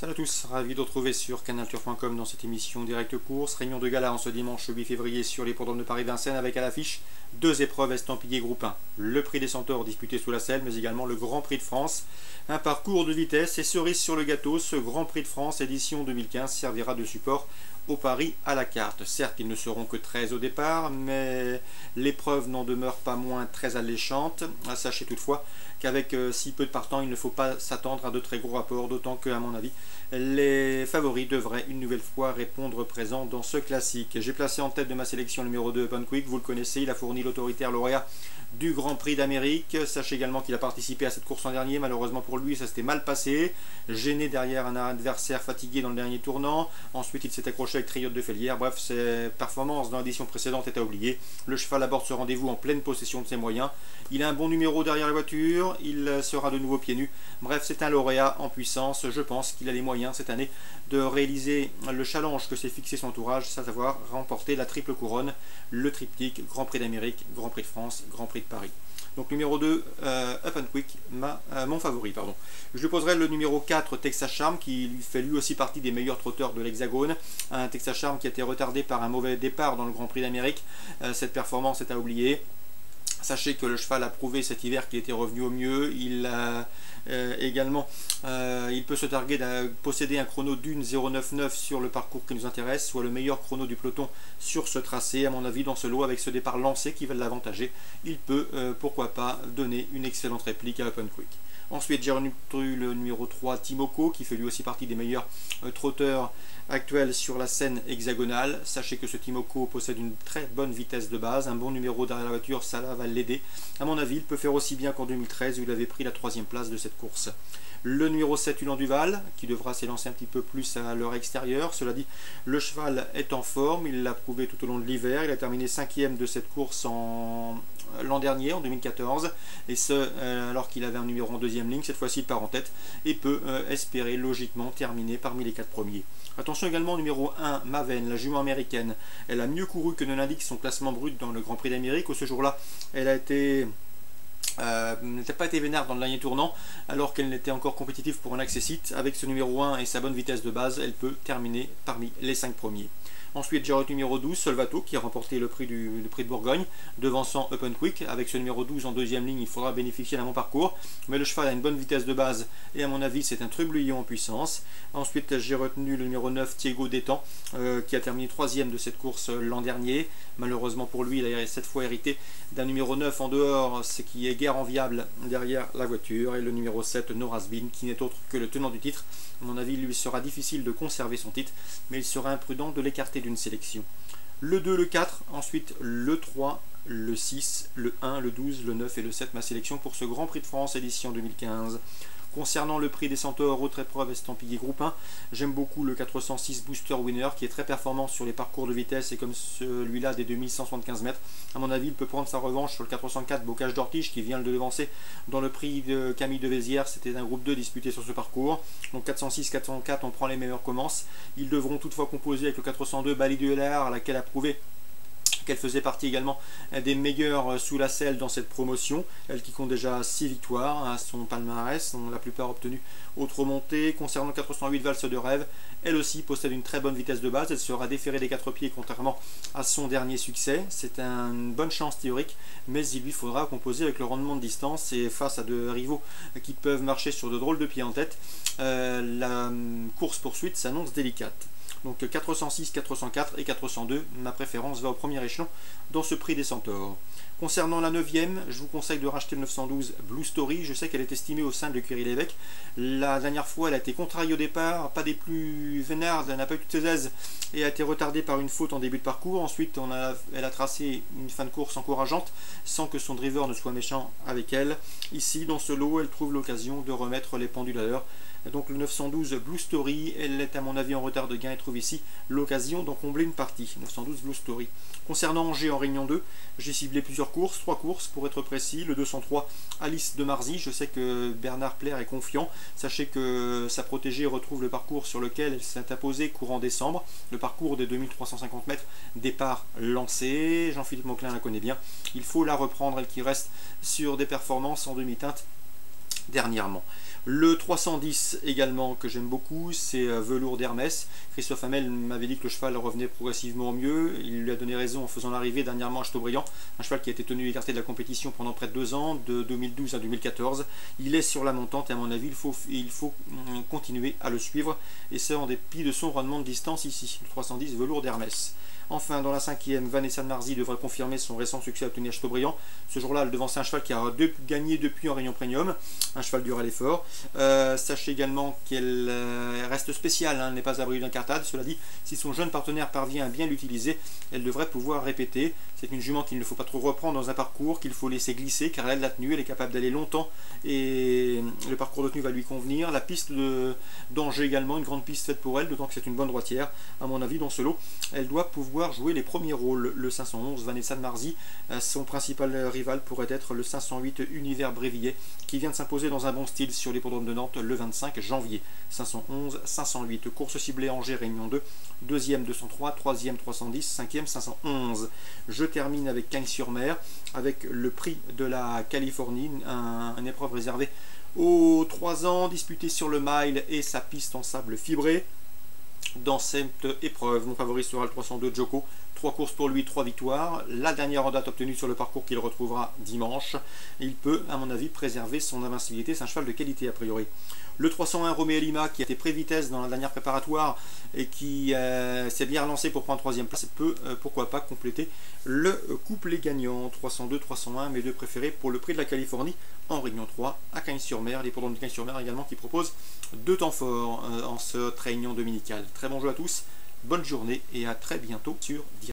Salut à tous, ravi de vous retrouver sur canalturf.com dans cette émission Direct Course. Réunion de gala en ce dimanche 8 février sur l'hippodrome de Paris-Vincennes avec à l'affiche deux épreuves estampillées groupe 1. Le prix des Centaures disputé sous la selle, mais également le Grand Prix de France. Un parcours de vitesse et cerise sur le gâteau, ce Grand Prix de France édition 2015 servira de support au pari à la carte. Certes, ils ne seront que 13 au départ, mais l'épreuve n'en demeure pas moins très alléchante. Sachez toutefois qu'avec si peu de partants, il ne faut pas s'attendre à de très gros rapports, d'autant que, à mon avis, les favoris devraient une nouvelle fois répondre présent dans ce classique. J'ai placé en tête de ma sélection numéro 2 Open Quick, vous le connaissez, il a fourni l'autoritaire lauréat du Grand Prix d'Amérique. Sachez également qu'il a participé à cette course en dernier, malheureusement pour lui ça s'était mal passé, gêné derrière un adversaire fatigué dans le dernier tournant, ensuite il s'est accroché avec Triote de Félière. Bref, ses performances dans l'édition précédente étaient à oublier. Le cheval aborde ce rendez-vous en pleine possession de ses moyens, il a un bon numéro derrière la voiture, il sera de nouveau pieds nus. Bref, c'est un lauréat en puissance. Je pense qu'il a les moyens cette année de réaliser le challenge que s'est fixé son entourage, à savoir remporter la triple couronne, le triptyque Grand Prix d'Amérique, Grand Prix de France, Grand Prix de Paris. Donc numéro 2, Up and Quick, mon favori. Je lui poserai le numéro 4, Texas Charm, qui fait lui aussi partie des meilleurs trotteurs de l'Hexagone. Un Texas Charm qui a été retardé par un mauvais départ dans le Grand Prix d'Amérique. Cette performance est à oublier. Sachez que le cheval a prouvé cet hiver qu'il était revenu au mieux. Il a également, il peut se targuer de posséder un chrono d'une 0,99 sur le parcours qui nous intéresse, soit le meilleur chrono du peloton sur ce tracé. À mon avis, dans ce lot, avec ce départ lancé qui va l'avantager, il peut, pourquoi pas, donner une excellente réplique à Open Quick. Ensuite, j'ai retenu le numéro 3, Timoko, qui fait lui aussi partie des meilleurs trotteurs actuels sur la scène hexagonale. Sachez que ce Timoko possède une très bonne vitesse de base, un bon numéro derrière la voiture, ça va l'aider. À mon avis, il peut faire aussi bien qu'en 2013 où il avait pris la 3e place de cette course. Le numéro 7, Ulan Duval, qui devra s'élancer un petit peu plus à l'heure extérieure. Cela dit, le cheval est en forme, il l'a prouvé tout au long de l'hiver. Il a terminé 5e de cette course l'an dernier, en 2014, et ce, alors qu'il avait un numéro en 2e ligne. Cette fois-ci, il part en tête et peut espérer logiquement terminer parmi les 4 premiers. Attention également au numéro 1, Maven, la jument américaine. Elle a mieux couru que ne l'indique son classement brut dans le Grand Prix d'Amérique. Ce jour-là, elle a été... n'était pas été vénère dans le dernier tournant, alors qu'elle n'était encore compétitive pour un accessite. Avec ce numéro 1 et sa bonne vitesse de base, elle peut terminer parmi les 5 premiers. Ensuite, j'ai retenu numéro 12, Solvato, qui a remporté le prix de Bourgogne, devançant Open Quick. Avec ce numéro 12 en 2e ligne, il faudra bénéficier d'un bon parcours, mais le cheval a une bonne vitesse de base, et à mon avis, c'est un trublion en puissance. Ensuite, j'ai retenu le numéro 9, Thiego Détang, qui a terminé 3e de cette course l'an dernier. Malheureusement pour lui, il a cette fois hérité d'un numéro 9 en dehors, ce qui est guère enviable derrière la voiture. Et le numéro 7, Norasbin, qui n'est autre que le tenant du titre. À mon avis, il lui sera difficile de conserver son titre, mais il sera imprudent de l'écarter d'une sélection. Le 2, le 4, ensuite le 3, le 6, le 1, le 12, le 9 et le 7, ma sélection pour ce Grand Prix de France édition 2015. Concernant le prix des Centaures, autre épreuve estampillée groupe 1, j'aime beaucoup le 406 Booster Winner qui est très performant sur les parcours de vitesse et comme celui-là des 2175 mètres. À mon avis, il peut prendre sa revanche sur le 404 Bocage d'Ortige qui vient le devancer dans le prix de Camille de Vézières. C'était un groupe 2 disputé sur ce parcours. Donc 406, 404, on prend les meilleurs commences. Ils devront toutefois composer avec le 402 Bali de Helard, à laquelle a prouvé qu'elle faisait partie également des meilleures sous la selle dans cette promotion, elle qui compte déjà 6 victoires à son palmarès, dont la plupart obtenues autre montée. Concernant 408 Valse de Rêve, elle aussi possède une très bonne vitesse de base, elle sera déférée des 4 pieds contrairement à son dernier succès. C'est une bonne chance théorique, mais il lui faudra composer avec le rendement de distance et face à de rivaux qui peuvent marcher sur de drôles de pieds en tête, la course poursuite s'annonce délicate. Donc 406, 404 et 402, ma préférence va au premier échelon dans ce prix des Centaures. Concernant la 9e, je vous conseille de racheter le 912 Blue Story. Je sais qu'elle est estimée au sein de Curie-l'Évêque. La dernière fois, elle a été contrariée au départ, pas des plus vénardes, elle n'a pas eu toutes ses aises et a été retardée par une faute en début de parcours. Ensuite, elle a tracé une fin de course encourageante sans que son driver ne soit méchant avec elle. Ici, dans ce lot, elle trouve l'occasion de remettre les pendules à l'heure. Donc le 912 Blue Story, elle est à mon avis en retard de gain et trouve ici l'occasion d'en combler une partie. 912 Blue Story. Concernant Angers en Réunion 2, j'ai ciblé plusieurs courses, 3 courses pour être précis. Le 203 Alice de Marzy, je sais que Bernard Plaire est confiant. Sachez que sa protégée retrouve le parcours sur lequel elle s'est imposée courant décembre. Le parcours des 2350 mètres, départ lancé. Jean-Philippe Mauclin la connaît bien. Il faut la reprendre, elle qui reste sur des performances en demi-teinte dernièrement. Le 310 également que j'aime beaucoup, c'est Velours d'Hermès. Christophe Hamel m'avait dit que le cheval revenait progressivement au mieux. Il lui a donné raison en faisant l'arrivée dernièrement à Chateaubriand, un cheval qui a été tenu écarté de la compétition pendant près de 2 ans, de 2012 à 2014. Il est sur la montante et à mon avis il faut continuer à le suivre, et c'est en dépit de son rendement de distance ici. Le 310 Velours d'Hermès. Enfin, dans la 5e, Vanessa de Marzy devrait confirmer son récent succès obtenu à Chateaubriand. Ce jour-là, elle devance un cheval qui a gagné depuis en Réunion Premium, un cheval dur à l'effort. Sachez également qu'elle reste spéciale, elle n'est pas à l'abri d'un cartade. Cela dit, si son jeune partenaire parvient à bien l'utiliser, elle devrait pouvoir répéter. C'est une jument qu'il ne faut pas trop reprendre dans un parcours, qu'il faut laisser glisser, car elle a de la tenue, elle est capable d'aller longtemps, et le parcours de tenue va lui convenir. La piste d'Angers également, une grande piste faite pour elle, d'autant que c'est une bonne droitière. À mon avis, dans ce lot, elle doit pouvoir jouer les premiers rôles. Le 511 Vanessa de Marzy, son principal rival pourrait être le 508 Univers Brévillet, qui vient de s'imposer dans un bon style sur l'hippodrome de Nantes le 25 janvier. 511, 508, course ciblée Angers Réunion 2, 2e 203, 3e 310, 5e 511. Je termine avec Cagnes-sur-Mer, avec le prix de la Californie, une épreuve réservée aux 3 ans, disputée sur le mile et sa piste en sable fibré. Dans cette épreuve, mon favori sera le 302 Joko. 3 courses pour lui, 3 victoires. La dernière en date obtenue sur le parcours qu'il retrouvera dimanche. Il peut, à mon avis, préserver son invincibilité. C'est un cheval de qualité a priori. Le 301 Roméo Lima, qui a été pré-vitesse dans la dernière préparatoire et qui s'est bien relancé pour prendre 3e place, peut pourquoi pas compléter le couplet gagnant. 302-301, mes deux préférés pour le prix de la Californie en Réunion 3 à Cagnes-sur-Mer. L'hippodrome de Cagnes-sur-Mer également qui propose 2 temps forts en cette réunion dominicale. Très bon jeu à tous, bonne journée et à très bientôt sur Direct.